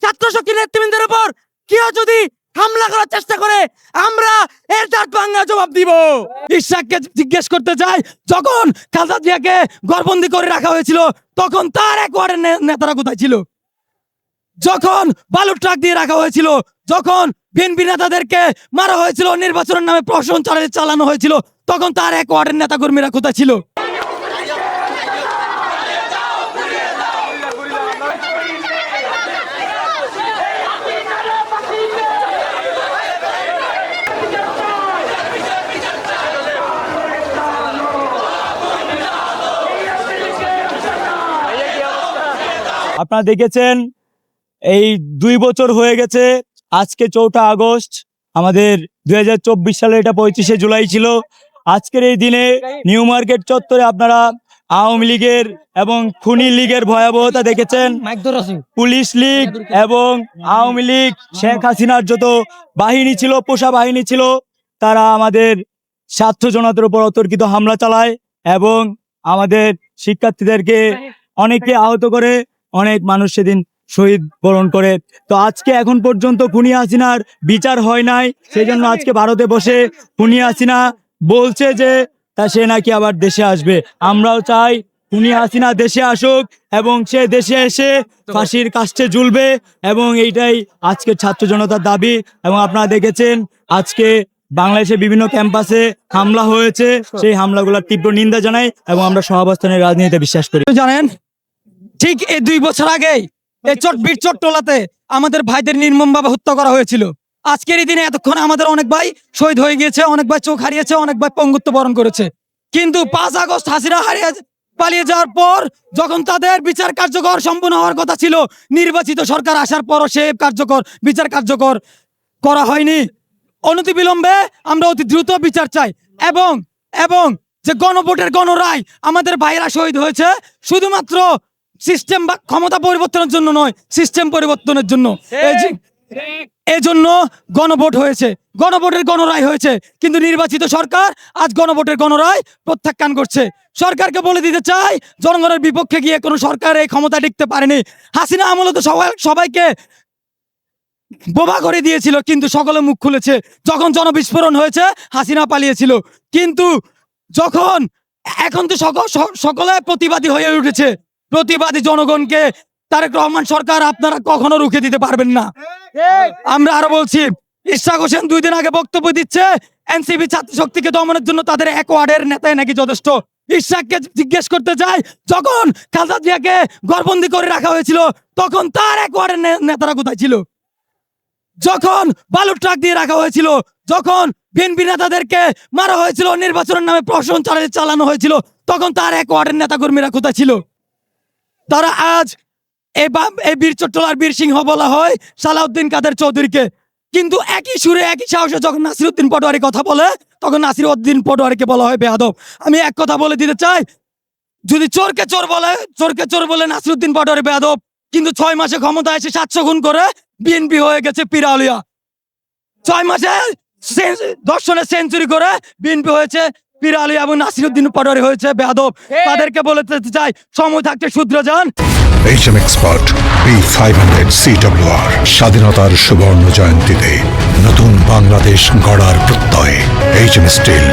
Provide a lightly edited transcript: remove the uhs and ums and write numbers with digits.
ছাত্র শক্তি নেতৃবৃন্দের উপর কেউ যদি হামলা করার চেষ্টা করে আমরা এর দাঁত ভাঙা জবাব দিব। ইশাককে জিজ্ঞেস করতে চাই, যখন খালেদা জিয়াকে ঘরবন্দি করে রাখা হয়েছিল তখন তার এক ওয়ার্ডের নেতারা কোথায় ছিল? যখন বালু ট্রাক দিয়ে রাখা হয়েছিল, যখন বিএনপি নেতাদেরকে মারা হয়েছিল, নির্বাচনের নামে প্রশাসন চালানো হয়েছিল, তখন তার এক ওয়ার্ডের নেতা কর্মীরা কোথায় ছিল? আপনারা দেখেছেন এই 2 বছর হয়ে গেছে, আজকে 4ঠা আগস্ট, আমাদের 2024 সালে এটা 25শে জুলাই ছিল। আজকের এই দিনে নিউ মার্কেট চত্বরে আপনারা আওয়ামী লীগের এবং খুনি লীগের ভয়াবহতা দেখেছেন। পুলিশ লীগ এবং আওয়ামী লীগ, শেখ হাসিনার যত বাহিনী ছিল, পোষা বাহিনী ছিল, তারা আমাদের ছাত্র জনতার উপর অতর্কিত হামলা চালায় এবং আমাদের শিক্ষার্থীদেরকে অনেকে আহত করে, অনেক মানুষ সেদিন শহীদ বরণ করে। তো আজকে এখন পর্যন্ত খুনি হাসিনার বিচার হয় নাই, সেই জন্য আজকে ভারতে বসে খুনি হাসিনা বলছে যে সে নাকি আবার দেশে আসবে। আমরাও চাই খুনি হাসিনা দেশে আসুক এবং সে দেশে এসে ফাঁসির কাস্টে ঝুলবে, এবং এইটাই আজকের ছাত্র জনতার দাবি। এবং আপনারা দেখেছেন আজকে বাংলাদেশে বিভিন্ন ক্যাম্পাসে হামলা হয়েছে, সেই হামলাগুলোর তীব্র নিন্দা জানাই এবং আমরা সহাবস্থানের রাজনীতিতে বিশ্বাস করি। জানেন, ঠিক এই 2 বছর আগেই এই চট্টলাতে আমাদের ভাইদের নির্মমভাবে হত্যা করা হয়েছিল। আজকের এই দিনে এতক্ষণ আমাদের অনেক ভাই শহীদ হয়ে গিয়েছে, অনেক ভাই চোখ হারিয়েছে, অনেক ভাই পঙ্গুত্ব বরণ করেছে। কিন্তু 5 আগস্ট হাসিনা পালিয়ে যাওয়ার পর যখন তাদের বিচার কার্যকর সম্পূর্ণ হওয়ার কথা ছিল, নির্বাচিত সরকার আসার পরও সে বিচার কার্যকর করা হয়নি। অনতিবিলম্বে আমরা অতি দ্রুত বিচার চাই এবং এবং যে গণভোটের গণরায় আমাদের ভাইরা শহীদ হয়েছে শুধুমাত্র সিস্টেম বা ক্ষমতা পরিবর্তনের জন্য নয়, সিস্টেম পরিবর্তনের জন্য। এই জন্য গণভোট হয়েছে, গণভোটের গণরায় হয়েছে। কিন্তু নির্বাচিত সরকার আজ গণভোটের গণরায় প্রত্যাখ্যান করছে। সরকারকে বলে দিতে চাই, জনগণের বিপক্ষে গিয়ে কোনো সরকার এই ক্ষমতা টিকতে পারেনি। হাসিনা আমলে তো সবাইকে বোবা করে দিয়েছিল, কিন্তু সকলে মুখ খুলেছে। যখন জনবিস্ফোরণ হয়েছে হাসিনা পালিয়েছিল, কিন্তু যখন এখন তো সকলে প্রতিবাদী হয়ে উঠেছে। প্রতিবাদী জনগণকে তারেক রহমান সরকার আপনারা কখনো রুখে দিতে পারবেন না। আমরা আরো বলছি, ইশাক হোসেন 2 দিন আগে বক্তব্য দিচ্ছে এনসিপি ছাত্র শক্তিকে দমনের জন্য তাদের এক ওয়ার্ডের নেতাই নাকি যথেষ্ট। ইশাককে জিজ্ঞেস করতে চাই, যখন খালেদা জিয়াকে ঘরবন্দি করে রাখা হয়েছিল তখন তার এক ওয়ার্ডের নেতারা কোথায় ছিল? যখন বালু ট্রাক দিয়ে রাখা হয়েছিল, যখন বিএনপি নেতাদেরকে মারা হয়েছিল, নির্বাচনের নামে প্রশাসন চালানো হয়েছিল, তখন তার এক ওয়ার্ডের নেতা কর্মীরা কোথায় ছিল? তারা আজ এই বীর চট্টলার বীর সিংহ বলা হয় সালাউদ্দিন কাদের চৌধুরীকে, কিন্তু একই সুরে একই সাহসে যখন নাসিরউদ্দিন পটোয়ারি কথা বলে তখন নাসিরউদ্দিন পটোয়ারিকে বলা হয় বেয়াদব। আমি এক কথা বলে দিতে চাই, যদি চোরকে চোর বলে নাসিরউদ্দিন পটোয়ারি বেয়াদব, কিন্তু 6 মাসে ক্ষমতা এসে 700 খুন করে বিএনপি হয়ে গেছে পিরাউলিয়া। 6 মাসে দর্শনে সেঞ্চুরি করে বিএনপি হয়েছে পিরাউলিয়া এবং নাসিরউদ্দিন পটোয়ারি হয়েছে বেয়াদব। তাদেরকে বলতে চাই, সময় থাকতে শুধরে যান। HM Expert B500 CWR স্বাধীনতার সুবর্ণ জয়ন্তীতে নতুন বাংলাদেশ গড়ার প্রত্যয়। HM Steel।